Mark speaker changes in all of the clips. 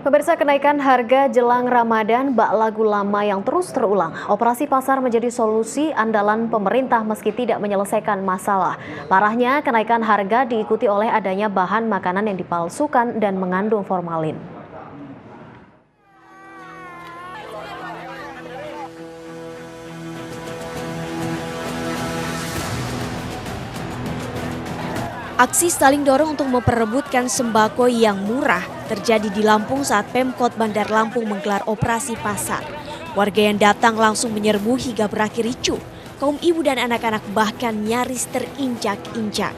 Speaker 1: Pemirsa, kenaikan harga jelang Ramadan bak lagu lama yang terus terulang. Operasi pasar menjadi solusi andalan pemerintah meski tidak menyelesaikan masalah. Parahnya, kenaikan harga diikuti oleh adanya bahan makanan yang dipalsukan dan mengandung formalin.
Speaker 2: Aksi saling dorong untuk memperebutkan sembako yang murah terjadi di Lampung saat Pemkot Bandar Lampung menggelar operasi pasar. Warga yang datang langsung menyerbu hingga berakhir ricuh. Kaum ibu dan anak-anak bahkan nyaris terinjak-injak.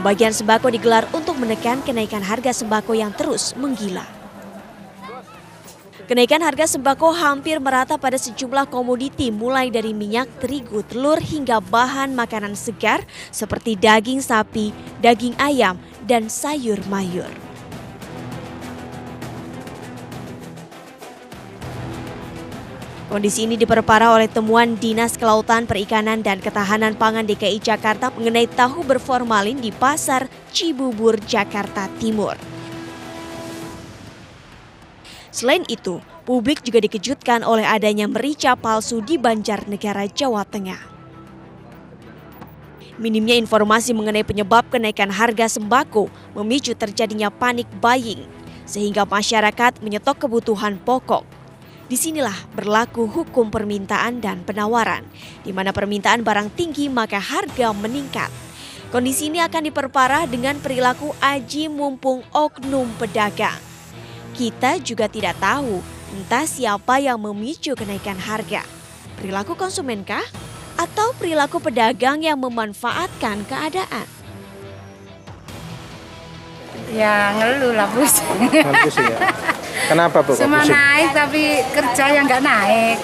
Speaker 2: Pembagian sembako digelar untuk menekan kenaikan harga sembako yang terus menggila. Kenaikan harga sembako hampir merata pada sejumlah komoditi mulai dari minyak, terigu, telur hingga bahan makanan segar seperti daging sapi, daging ayam, dan sayur mayur. Kondisi ini diperparah oleh temuan Dinas Kelautan, Perikanan, dan Ketahanan Pangan DKI Jakarta mengenai tahu berformalin di Pasar Cibubur, Jakarta Timur. Selain itu, publik juga dikejutkan oleh adanya merica palsu di Banjarnegara, Jawa Tengah. Minimnya informasi mengenai penyebab kenaikan harga sembako memicu terjadinya panic buying, sehingga masyarakat menyetok kebutuhan pokok. Disinilah berlaku hukum permintaan dan penawaran, di mana permintaan barang tinggi maka harga meningkat. Kondisi ini akan diperparah dengan perilaku aji mumpung oknum pedagang. Kita juga tidak tahu entah siapa yang memicu kenaikan harga. Perilaku konsumenkah? Atau perilaku pedagang yang memanfaatkan keadaan?
Speaker 3: Ya ngeluh lah bos.
Speaker 4: Ngeluh sih ya. Kenapa Bu?
Speaker 3: Semua naik tapi kerja yang nggak naik.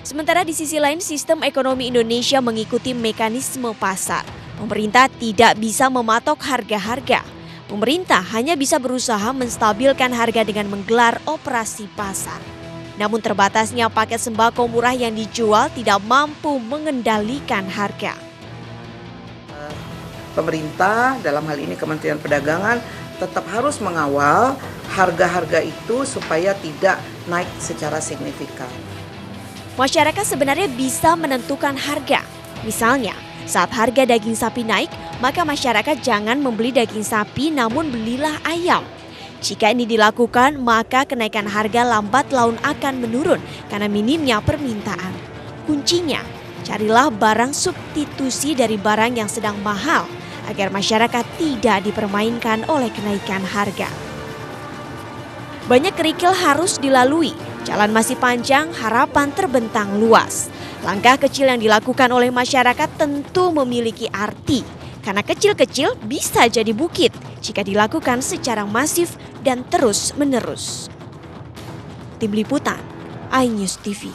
Speaker 2: Sementara di sisi lain sistem ekonomi Indonesia mengikuti mekanisme pasar. Pemerintah tidak bisa mematok harga-harga. Pemerintah hanya bisa berusaha menstabilkan harga dengan menggelar operasi pasar. Namun terbatasnya paket sembako murah yang dijual tidak mampu mengendalikan harga.
Speaker 5: Pemerintah dalam hal ini Kementerian Perdagangan tetap harus mengawal harga-harga itu supaya tidak naik secara signifikan.
Speaker 2: Masyarakat sebenarnya bisa menentukan harga. Misalnya, saat harga daging sapi naik, maka masyarakat jangan membeli daging sapi namun belilah ayam. Jika ini dilakukan, maka kenaikan harga lambat laun akan menurun karena minimnya permintaan. Kuncinya, carilah barang substitusi dari barang yang sedang mahal agar masyarakat tidak dipermainkan oleh kenaikan harga. Banyak kerikil harus dilalui, jalan masih panjang, harapan terbentang luas. Langkah kecil yang dilakukan oleh masyarakat tentu memiliki arti, karena kecil-kecil bisa jadi bukit jika dilakukan secara masif dan terus-menerus. Tim Liputan, iNews TV.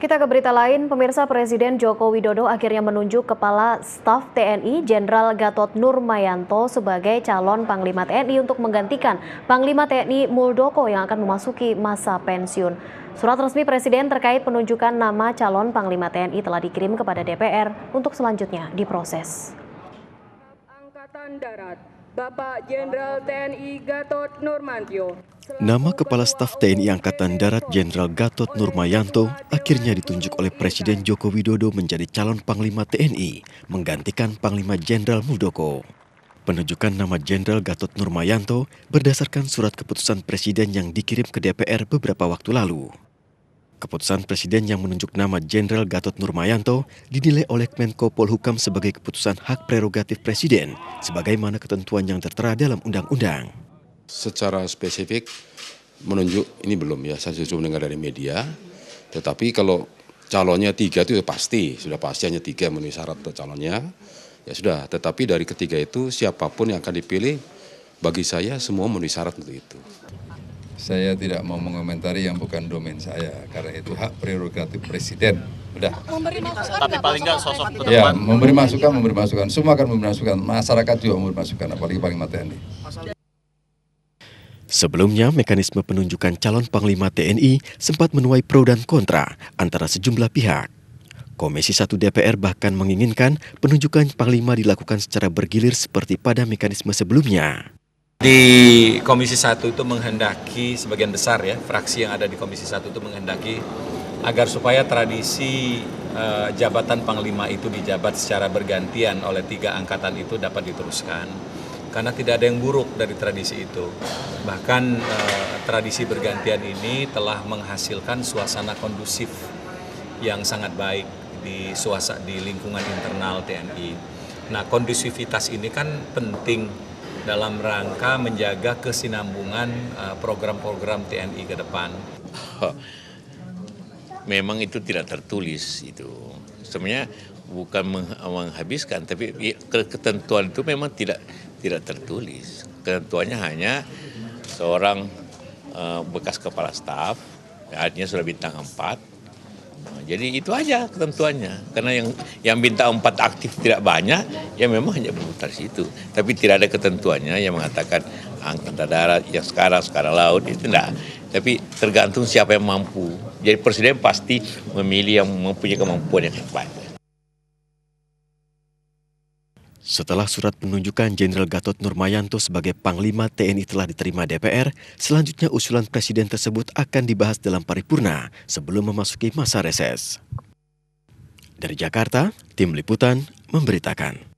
Speaker 1: Kita ke berita lain, pemirsa. Presiden Joko Widodo akhirnya menunjuk Kepala Staf TNI Jenderal Gatot Nurmayanto sebagai calon Panglima TNI untuk menggantikan Panglima TNI Muldoko yang akan memasuki masa pensiun. Surat resmi Presiden terkait penunjukan nama calon Panglima TNI telah dikirim kepada DPR untuk selanjutnya diproses.
Speaker 6: Angkatan Darat, Bapak Jenderal TNI Gatot Nurmantio.
Speaker 7: Nama Kepala Staf TNI Angkatan Darat Jenderal Gatot Nurmayanto akhirnya ditunjuk oleh Presiden Joko Widodo menjadi calon Panglima TNI, menggantikan Panglima Jenderal Muldoko. Penunjukan nama Jenderal Gatot Nurmayanto berdasarkan surat keputusan Presiden yang dikirim ke DPR beberapa waktu lalu. Keputusan Presiden yang menunjuk nama Jenderal Gatot Nurmayanto dinilai oleh Menko Polhukam sebagai keputusan hak prerogatif Presiden, sebagaimana ketentuan yang tertera dalam undang-undang.
Speaker 8: Secara spesifik menunjuk ini belum ya, saya sudah mendengar dari media. Tetapi kalau calonnya 3 itu sudah pasti hanya 3 memenuhi syarat calonnya. Ya sudah, tetapi dari ketiga itu siapapun yang akan dipilih bagi saya semua memenuhi syarat untuk itu.
Speaker 9: Saya tidak mau mengomentari yang bukan domain saya karena itu hak prerogatif Presiden. Udah.
Speaker 10: Memberi masukan. Tapi paling nggak sosok ke depan.
Speaker 9: Ya, memberi masukan. Semua akan memberi masukan. Masyarakat juga memberi masukan, apalagi Panglima TNI.
Speaker 7: Sebelumnya, mekanisme penunjukan calon Panglima TNI sempat menuai pro dan kontra antara sejumlah pihak. Komisi 1 DPR bahkan menginginkan penunjukan Panglima dilakukan secara bergilir seperti pada mekanisme sebelumnya.
Speaker 11: Di Komisi 1 itu menghendaki, sebagian besar ya, fraksi yang ada di Komisi 1 itu menghendaki agar supaya tradisi jabatan Panglima itu dijabat secara bergantian oleh 3 angkatan itu dapat diteruskan. Karena tidak ada yang buruk dari tradisi itu. Bahkan tradisi bergantian ini telah menghasilkan suasana kondusif yang sangat baik di lingkungan internal TNI. Nah, kondusivitas ini kan penting dalam rangka menjaga kesinambungan program-program TNI ke depan.
Speaker 12: Memang itu tidak tertulis itu. Sebenarnya bukan menghabiskan, tapi ketentuan itu memang tidak tertulis. Ketentuannya hanya seorang bekas kepala staf, artinya sudah bintang 4. Jadi itu aja ketentuannya. Karena yang bintang 4 aktif tidak banyak, ya memang hanya berputar situ. Tapi tidak ada ketentuannya yang mengatakan angkatan darat, yang sekarang laut, itu tidak. Tapi tergantung siapa yang mampu. Jadi presiden pasti memilih yang mempunyai kemampuan yang hebat.
Speaker 7: Setelah surat penunjukan Jenderal Gatot Nurmayanto sebagai Panglima TNI telah diterima DPR, selanjutnya usulan Presiden tersebut akan dibahas dalam paripurna sebelum memasuki masa reses. Dari Jakarta, Tim Liputan memberitakan.